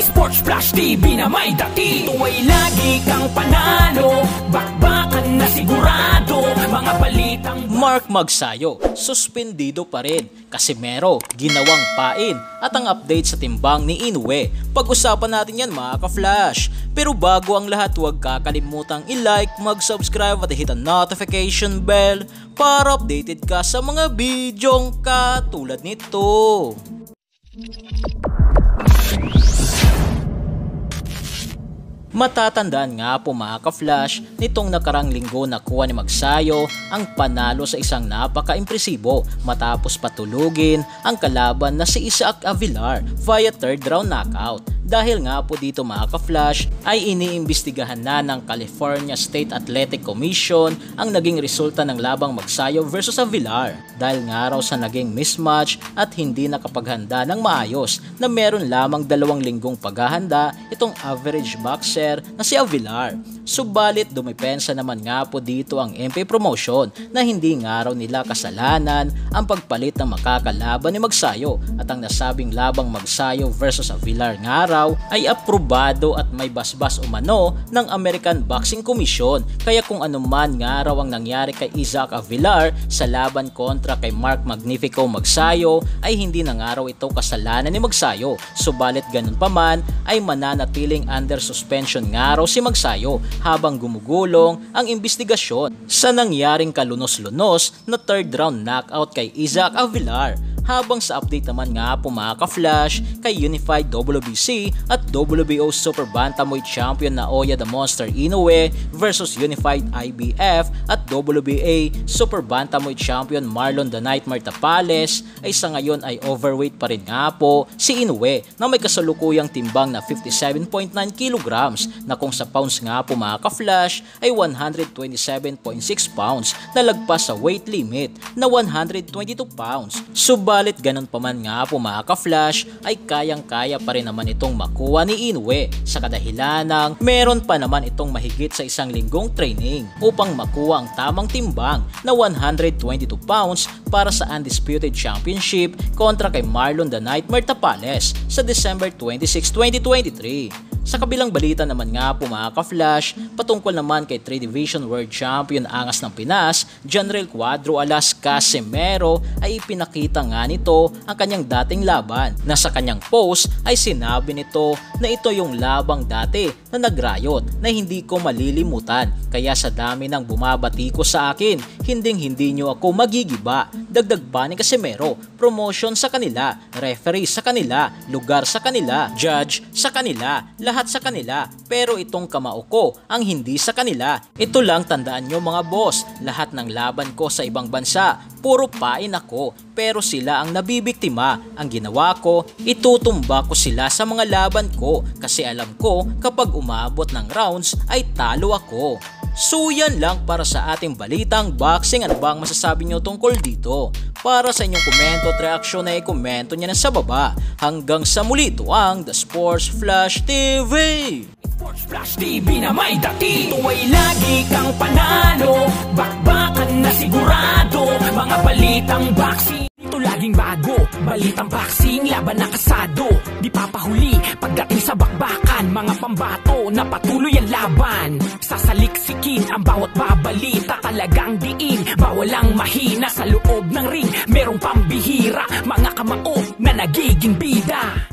Sports Flash TV na may dati. Ito ay lagi kang panalo, bakbakan na sigurado, mga balitang... Mark Magsayo, suspendido pa rin. Casimero, ginawang pain. At ang update sa timbang ni Inoue. Pag-usapan natin yan mga ka-flash. Pero bago ang lahat, huwag kakalimutang i-like, mag-subscribe at hit ang notification bell para updated ka sa mga bidyong katulad nito. Matatandaan nga po mga ka-flash, nitong nakarang linggo nakuha ni Magsayo ang panalo sa isang napaka-impresibo matapos patulugin ang kalaban na si Isaac Avilar via third round knockout. Dahil nga po dito mga ka-flash ay iniimbestigahan na ng California State Athletic Commission ang naging resulta ng labang Magsayo versus Avilar. Dahil nga raw sa naging mismatch at hindi nakapaghanda ng maayos na meron lamang 2 linggong paghahanda itong average boxer na si Avilar. Subalit dumipensa naman nga po dito ang MP Promotion na hindi nga raw nila kasalanan ang pagpalit ng makakalaban ni Magsayo at ang nasabing labang Magsayo versus Avilar nga raw ay aprobado at may basbas umano ng American Boxing Commission. Kaya kung ano man nga raw ang nangyari kay Isaac Avilar sa laban kontra kay Mark Magnifico Magsayo ay hindi na nga raw ito kasalanan ni Magsayo. Subalit ganun pa man ay mananatiling under suspension nga raw si Magsayo habang gumugulong ang imbestigasyon sa nangyaring kalunos-lunos na third round knockout kay Isaac Avilar. Habang sa update naman nga po mga ka-flash kay Unified WBC at WBO Super Bantamweight Champion Naoya the Monster Inoue versus Unified IBF at WBA Super Bantamweight Champion Marlon the Nightmare Tapales ay sa ngayon ay overweight pa rin nga po si Inoue na may kasalukuyang timbang na 57.9 kilograms na kung sa pounds nga po mga ka-flash ay 127.6 pounds na lagpas sa weight limit na 122 pounds. Subalit ganun pa man nga po mga ka-flash ay kayang-kaya pa rin naman itong makuha ni Inoue sa kadahilan ng meron pa naman itong mahigit sa 1 linggong training upang makuha ang tamang timbang na 122 pounds para sa Undisputed Championship kontra kay Marlon the Nightmare Tapales sa December 26, 2023. Sa kabilang balita naman nga po mga ka-flash, patungkol naman kay 3 Division World Champion Angas ng Pinas, General Cuadro Alas Casimero ay ipinakita nga nito ang kanyang dating laban na sa kanyang post ay sinabi nito na ito yung labang dati na nagrayot na hindi ko malilimutan. Kaya sa dami ng bumabati ko sa akin, hindi nyo ako magigiba. Dagdag pa ni Casimero, promotion sa kanila, referee sa kanila, lugar sa kanila, judge sa kanila, lahat sa kanila, pero itong kamao ko ang hindi sa kanila. Ito lang tandaan nyo mga boss, lahat ng laban ko sa ibang bansa, puro pain ako, pero sila ang nabibiktima. Ang ginawa ko, itutumba ko sila sa mga laban ko kasi alam ko kapag umabot ng rounds ay talo ako. So yan lang para sa ating balitang boxing. Ano bang masasabi nyo tungkol dito? Para sa inyong komento at reaksyon ay komento nyo na sa baba. Hanggang sa muli, ito ang The Sports Flash TV. Sports Flash TV na may dati. Ito ay lagi kang panalo, bakbakan na sigurado, mga balitang boxing. Ito laging bago, balitang boxing, laban na kasado. Di papahuli pagdating sa bakbakan, mga pambato na patuloy ang laban. Sasaliksikin ang bawat babalita, talagang diin, bawal ang mahina. Sa loob ng ring, merong pambihira, mga kamao na nagiging bida.